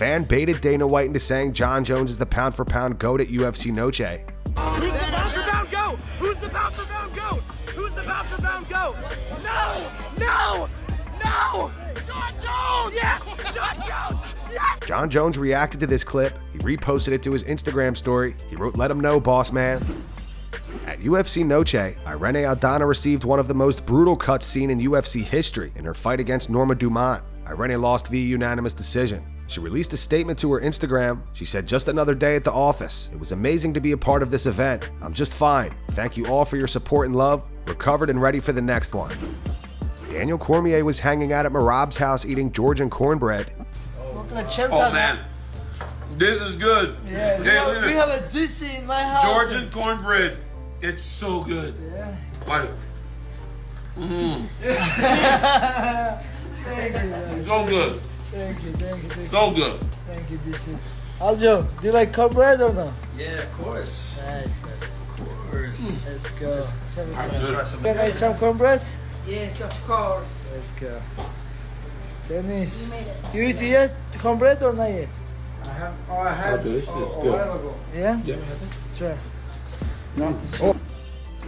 fan baited Dana White into saying Jon Jones is the pound-for-pound GOAT at UFC Noche. Who's the pound-for-pound GOAT? Who's the pound-for-pound GOAT? Who's the pound-for-pound GOAT? No! No! No! Jon Jones! Yes! Jon Jones! Yes! Jon Jones reacted to this clip. He reposted it to his Instagram story. He wrote, "Let him know, boss man." At UFC Noche, Irene Aldana received one of the most brutal cuts seen in UFC history in her fight against Norma Dumont. Irene lost via unanimous decision. She released a statement to her Instagram. She said, "Just another day at the office. It was amazing to be a part of this event. I'm just fine. Thank you all for your support and love. Recovered and ready for the next one." Daniel Cormier was hanging out at Merab's house eating Georgian cornbread. Oh man, this is good. Yeah, we have a DC in my house. Georgian cornbread. It's so good. Yeah. Like, Thank you. so good. Thank you. So good. Thank you, DC. Aljo, do you like cornbread or no? Yeah, of course. Nice, man. Of course. Let's go. Let's have a I'm gonna try some. Can I eat some cornbread? Yes, of course. Let's go. Dennis, you eat yet cornbread or not yet? I had delicious. a Good. while ago. Yeah? Yeah. Sure.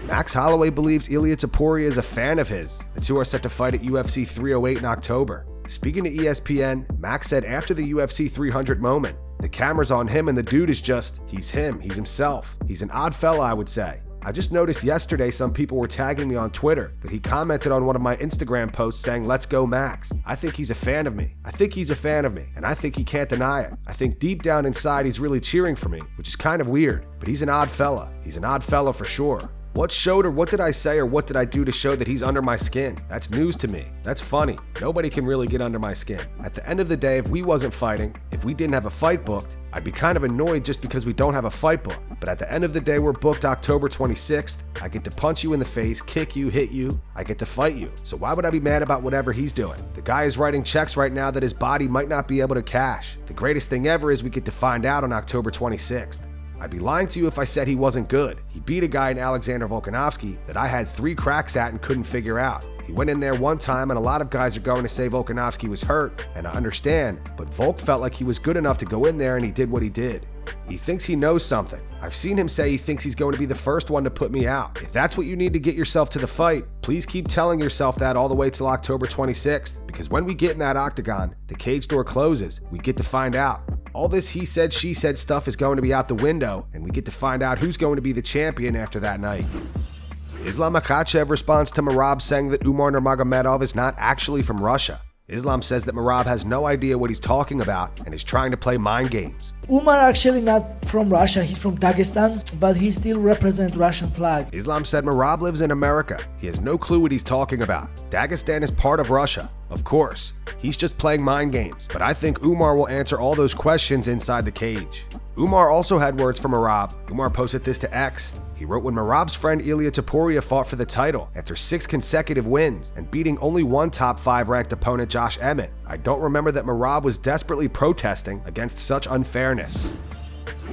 Max Holloway believes Ilia Topuria is a fan of his. The two are set to fight at UFC 308 in October. Speaking to ESPN, Max said after the UFC 300 moment, "The camera's on him and the dude is just, he's him, he's himself. He's an odd fella, I would say. I just noticed yesterday some people were tagging me on Twitter that he commented on one of my Instagram posts saying, 'Let's go Max.' I think he's a fan of me. I think he's a fan of me, and I think he can't deny it. I think deep down inside he's really cheering for me, which is kind of weird, but he's an odd fella. He's an odd fella for sure. What showed or what did I say or what did I do to show that he's under my skin? That's news to me. That's funny. Nobody can really get under my skin. At the end of the day, if we wasn't fighting, if we didn't have a fight booked, I'd be kind of annoyed just because we don't have a fight booked. But at the end of the day, we're booked October 26th. I get to punch you in the face, kick you, hit you. I get to fight you. So why would I be mad about whatever he's doing? The guy is writing checks right now that his body might not be able to cash. The greatest thing ever is we get to find out on October 26th. I'd be lying to you if I said he wasn't good. He beat a guy in Alexander Volkanovski that I had 3 cracks at and couldn't figure out. He went in there one time, and a lot of guys are going to say Volkanovski was hurt, and I understand, but Volk felt like he was good enough to go in there and he did what he did. He thinks he knows something. I've seen him say he thinks he's going to be the first one to put me out. If that's what you need to get yourself to the fight, please keep telling yourself that all the way till October 26th, because when we get in that octagon, the cage door closes, we get to find out. All this he said, she said stuff is going to be out the window, and we get to find out who's going to be the champion after that night. Islam Makhachev responds to Merab saying that Umar Nurmagomedov is not actually from Russia. Islam says that Merab has no idea what he's talking about and is trying to play mind games. Umar actually not from Russia, he's from Dagestan, but he still represents Russian flag. Islam said Merab lives in America. He has no clue what he's talking about. Dagestan is part of Russia. Of course, he's just playing mind games, but I think Umar will answer all those questions inside the cage. Umar also had words for Merab. Umar posted this to X. He wrote, "When Merab's friend Ilia Topuria fought for the title after 6 consecutive wins and beating only one top 5 ranked opponent, Josh Emmett, I don't remember that Merab was desperately protesting against such unfairness."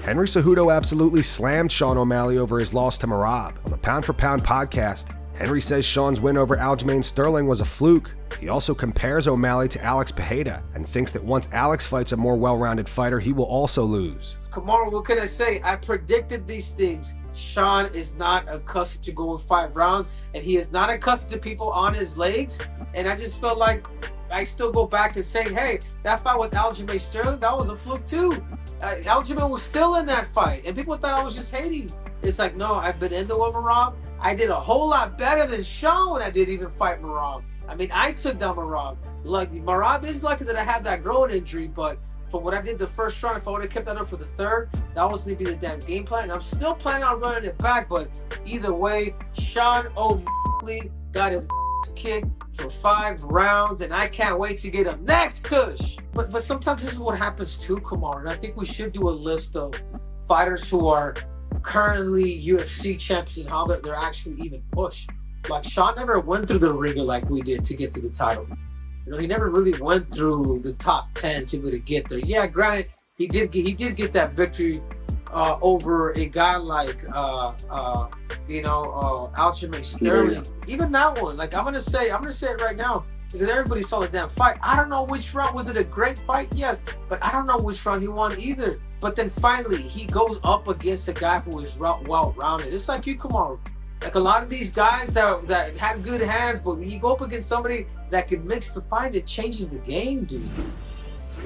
Henry Cejudo absolutely slammed Sean O'Malley over his loss to Merab. On the Pound for Pound podcast, Henry says Sean's win over Aljamain Sterling was a fluke. He also compares O'Malley to Alex Pereira and thinks that once Alex fights a more well-rounded fighter, he will also lose. Come on, what can I say? I predicted these things. Sean is not accustomed to going 5 rounds, and he is not accustomed to people on his legs. And I just felt like I still go back and say, hey, that fight with Aljamain Sterling, that was a fluke too. Aljamain was still in that fight, and people thought I was just hating. It's like, no, I've been into with Merab. I did a whole lot better than Sean when I didn't even fight Merab. I mean, I took down Merab. Like, Merab is lucky that I had that growing injury, but for what I did the first round, if I would have kept that up for the third, that was going to be the damn game plan. And I'm still planning on running it back, but either way, Sean O'Malley got his kicked for 5 rounds, and I can't wait to get him next, Kush. But sometimes this is what happens too, Kumar, and I think we should do a list of fighters who are currently UFC champions and how they're actually even pushed. Like, Sean never went through the ringer like we did to get to the title. You know, he never really went through the top 10 to be able to get there. Yeah, granted, he did get that victory over a guy like Aljamain Sterling. Even that one, like I'm gonna say it right now. because everybody saw the damn fight. I don't know which round. Was it a great fight? Yes, but I don't know which round he won either. But then finally, he goes up against a guy who is well-rounded. It's like, you come on. Like a lot of these guys that had good hands, but when you go up against somebody that can mix the fight, it changes the game, dude.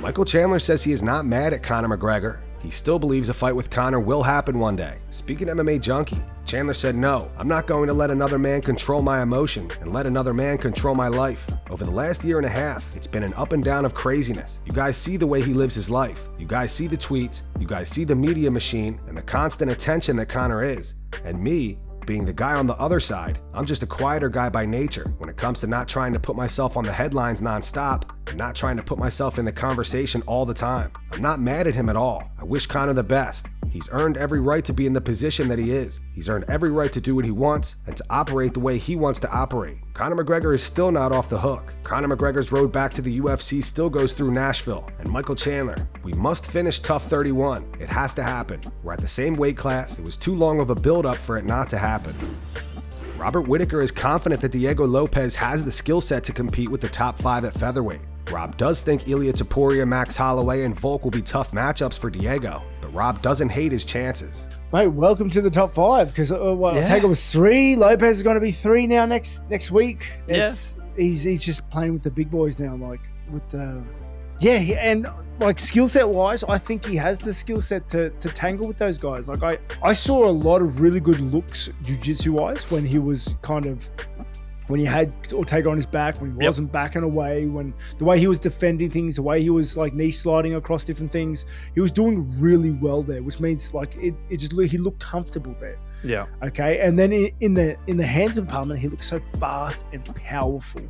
Michael Chandler says he is not mad at Conor McGregor. He still believes a fight with Conor will happen one day. Speaking MMA Junkie, Chandler said, "No, I'm not going to let another man control my emotion and let another man control my life. Over the last year and a half, it's been an up and down of craziness. You guys see the way he lives his life. You guys see the tweets. You guys see the media machine and the constant attention that Conor is. And me, being the guy on the other side, I'm just a quieter guy by nature when it comes to not trying to put myself on the headlines nonstop and not trying to put myself in the conversation all the time. I'm not mad at him at all. I wish Conor the best. He's earned every right to be in the position that he is. He's earned every right to do what he wants and to operate the way he wants to operate. Conor McGregor is still not off the hook. Conor McGregor's road back to the UFC still goes through Nashville. And Michael Chandler, we must finish TUF 31. It has to happen. We're at the same weight class. It was too long of a build-up for it not to happen." Robert Whittaker is confident that Diego Lopes has the skill set to compete with the top 5 at featherweight. Rob does think Ilia Topuria, Max Holloway, and Volk will be tough matchups for Diego, but Rob doesn't hate his chances. Mate, welcome to the top 5, because Ortega was 3, Lopez is going to be 3 now next week. He's just playing with the big boys now, like with and like skill set wise, I think he has the skill set to tangle with those guys. Like I saw a lot of really good looks jiu-jitsu wise when he was when he had Ortega on his back, when he wasn't backing away, when the way he was defending things, the way he was like knee sliding across different things, he was doing really well there, which means like he looked comfortable there. Yeah. Okay. And then in the hands department, he looks so fast and powerful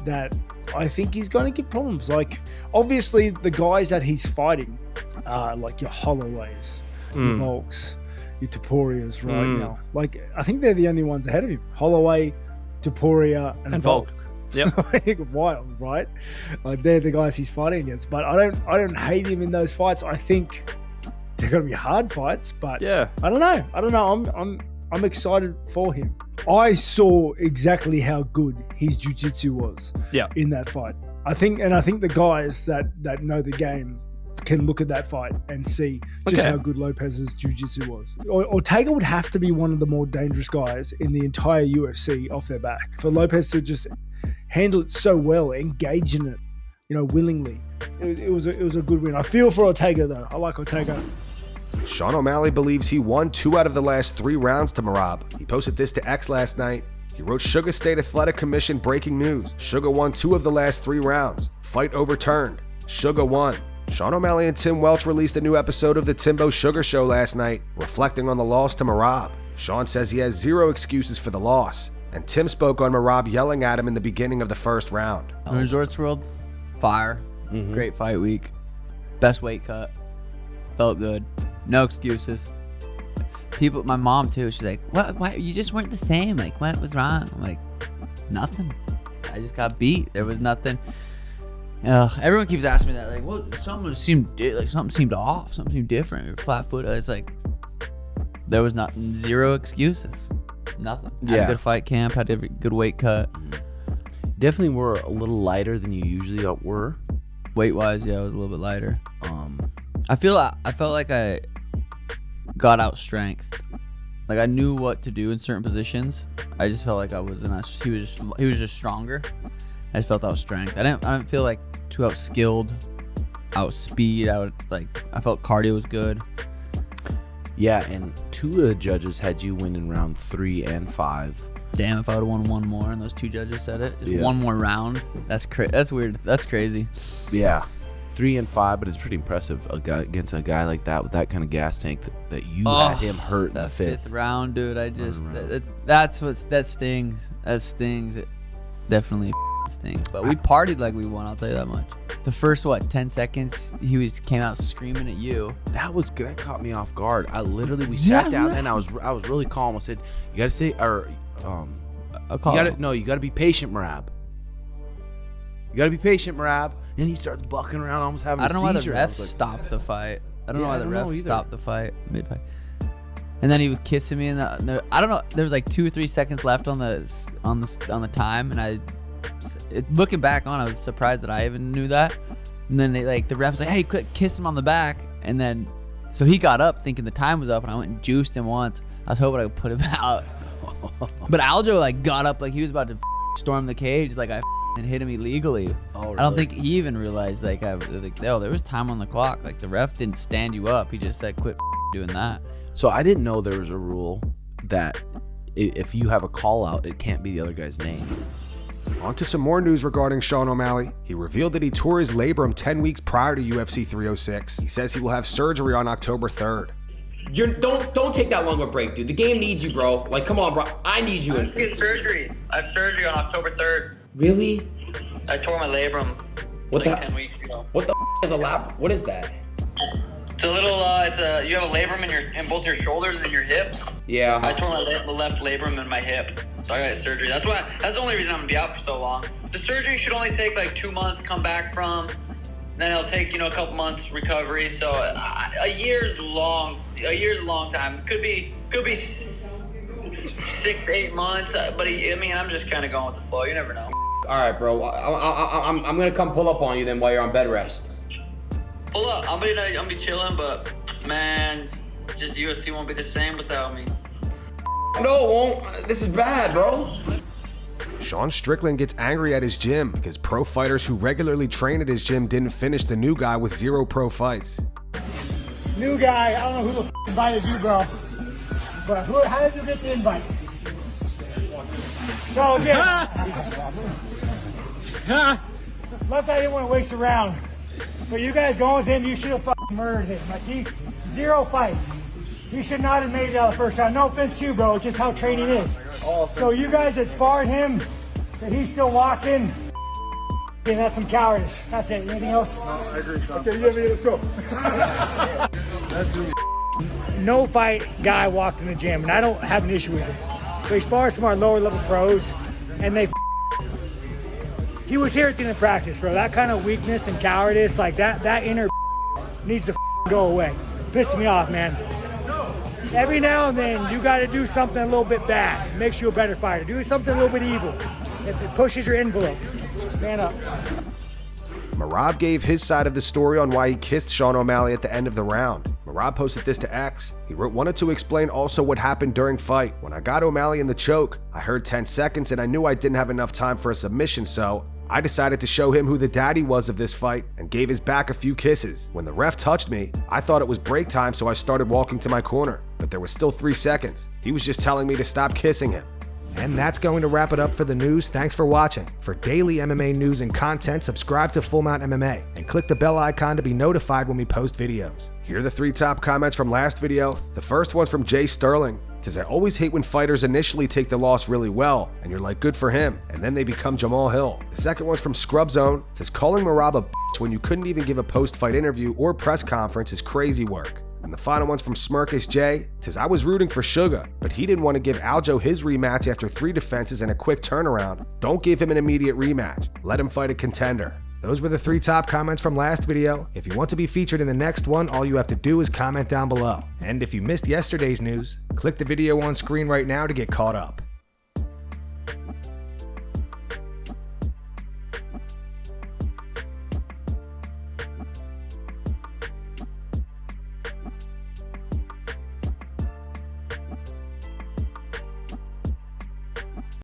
that I think he's going to get problems. Like obviously the guys that he's fighting are like your Holloways, your Volks, your Topurias right now. Like I think they're the only ones ahead of him. Holloway, Topuria, and Volk. Yep. Wild, right? Like they're the guys he's fighting against. But I don't hate him in those fights. I think they're gonna be hard fights, but I don't know. I'm excited for him. I saw exactly how good his jiu-jitsu was in that fight. I think the guys that know the game can look at that fight and see just how good Lopez's jiu-jitsu was. Ortega would have to be one of the more dangerous guys in the entire UFC off their back. For Lopez to just handle it so well, engage in it, willingly. It was a good win. I feel for Ortega though. I like Ortega. Sean O'Malley believes he won 2 out of the last 3 rounds to Merab. He posted this to X last night. He wrote, "Sugar State Athletic Commission breaking news. Sugar won 2 of the last 3 rounds. Fight overturned. Sugar won." Sean O'Malley and Tim Welch released a new episode of the Timbo Sugar Show last night, reflecting on the loss to Merab. Sean says he has 0 excuses for the loss, and Tim spoke on Merab yelling at him in the beginning of the first round. Resorts World, fire. Great fight week. Best weight cut. Felt good. No excuses. People, my mom too, she's like, "What? Why? You just weren't the same. Like, what was wrong?" I'm like, "Nothing. I just got beat. There was nothing." Everyone keeps asking me that, like, "Well, something seemed off. Something seemed different. You're flat-footed." It's like there was nothing. 0 excuses. Nothing. Had a good fight camp. Had a good weight cut. Definitely were a little lighter than you usually were. Weight-wise, I was a little bit lighter. I felt like I got out strength. Like I knew what to do in certain positions. I just felt like I wasn't as he was just stronger. I just felt out strength. I didn't feel like too out skilled, out speed. I felt cardio was good. Yeah, and 2 of the judges had you win in round 3 and 5. Damn, if I would have won 1 more and those 2 judges said it, just 1 more round. That's weird. That's crazy. Yeah. 3 and 5, but it's pretty impressive against a guy like that with that kind of gas tank that you had him hurt in the 5th round, dude. That stings. That stings. It definitely stings. But we partied like we won. I'll tell you that much. The first 10 seconds, he came out screaming at you. That caught me off guard. We sat down and I was really calm. I said, "You gotta stay," you gotta be patient, Merab. You gotta be patient, Merab. And he starts bucking around, almost having a seizure. I don't know why the refs stopped the fight. I don't know why the refs stopped the fight mid-fight. And then he was kissing me, and I don't know. There was like 2 or 3 seconds left on the time, and Looking back on, I was surprised that I even knew that. And then the ref's like, hey, quick, kiss him on the back. And then, so he got up thinking the time was up, and I went and juiced him once. I was hoping I could put him out. But Aljo got up like he was about to storm the cage, like I hit him illegally. Oh, really? I don't think he even realized there was time on the clock. Like the ref didn't stand you up. He just said quit doing that. So I didn't know there was a rule that if you have a call out, it can't be the other guy's name. On to some more news regarding Sean O'Malley. He revealed that he tore his labrum 10 weeks prior to UFC 306. He says he will have surgery on October 3rd. Don't take that long of a break, dude. The game needs you, bro. Like, come on, bro. I need you. I get surgery. I have surgery on October 3rd. Really? I tore my labrum. What 10 weeks ago. What the is a labrum? What is that? It's a little. You have a labrum in both your shoulders and your hips. Yeah. I tore my left labrum in my hip, so I got surgery. That's the only reason I'm gonna be out for so long. The surgery should only take like 2 months to come back from. Then it'll take a couple months recovery. So a year's long. A year's a long time. Could be 6 to 8 months. But I'm just kind of going with the flow. You never know. All right, bro. I'm gonna come pull up on you then while you're on bed rest. Pull up. I'll be chilling, but man, just UFC won't be the same without me. No, it won't. This is bad, bro. Sean Strickland gets angry at his gym because pro fighters who regularly train at his gym didn't finish the new guy with 0 pro fights. New guy, I don't know who the invited you, bro. But how did you get the invite? So again, left I didn't want to waste a round. But you guys going with him, you should have murdered him. Like 0 fights. He should not have made it out the first round. No offense to you, bro. It's just how training is. So you guys that sparred him, that he's still walking, and that's some cowardice. That's it. Anything else? No, I agree, Sean. Okay, let's go. No fight guy walked in the gym, and I don't have an issue with it. So he spars some of our lower level pros, and he was here at the end of practice, bro. That kind of weakness and cowardice, like that inner needs to go away. Pissing me off, man. Every now and then, you got to do something a little bit bad. It makes you a better fighter. Do something a little bit evil. If it pushes your envelope, man up. Merab gave his side of the story on why he kissed Sean O'Malley at the end of the round. Merab posted this to X. He wanted to explain also what happened during fight. When I got O'Malley in the choke, I heard 10 seconds and I knew I didn't have enough time for a submission, so I decided to show him who the daddy was of this fight and gave his back a few kisses. When the ref touched me, I thought it was break time, so I started walking to my corner, but there was still 3 seconds. He was just telling me to stop kissing him. And that's going to wrap it up for the news. Thanks for watching. For daily MMA news and content, subscribe to Full Mount MMA and click the bell icon to be notified when we post videos. Here are the 3 top comments from last video. The first one's from Jay Sterling. It says, I always hate when fighters initially take the loss really well, and you're like, good for him, and then they become Jamal Hill. The second one's from Scrub Zone. It says, calling Merab a bitch when you couldn't even give a post-fight interview or press conference is crazy work. And the final one's from Smirkish J. It says, I was rooting for Sugar, but he didn't want to give Aljo his rematch after 3 defenses and a quick turnaround. Don't give him an immediate rematch. Let him fight a contender. Those were the 3 top comments from last video. If you want to be featured in the next one, all you have to do is comment down below. And if you missed yesterday's news, click the video on screen right now to get caught up.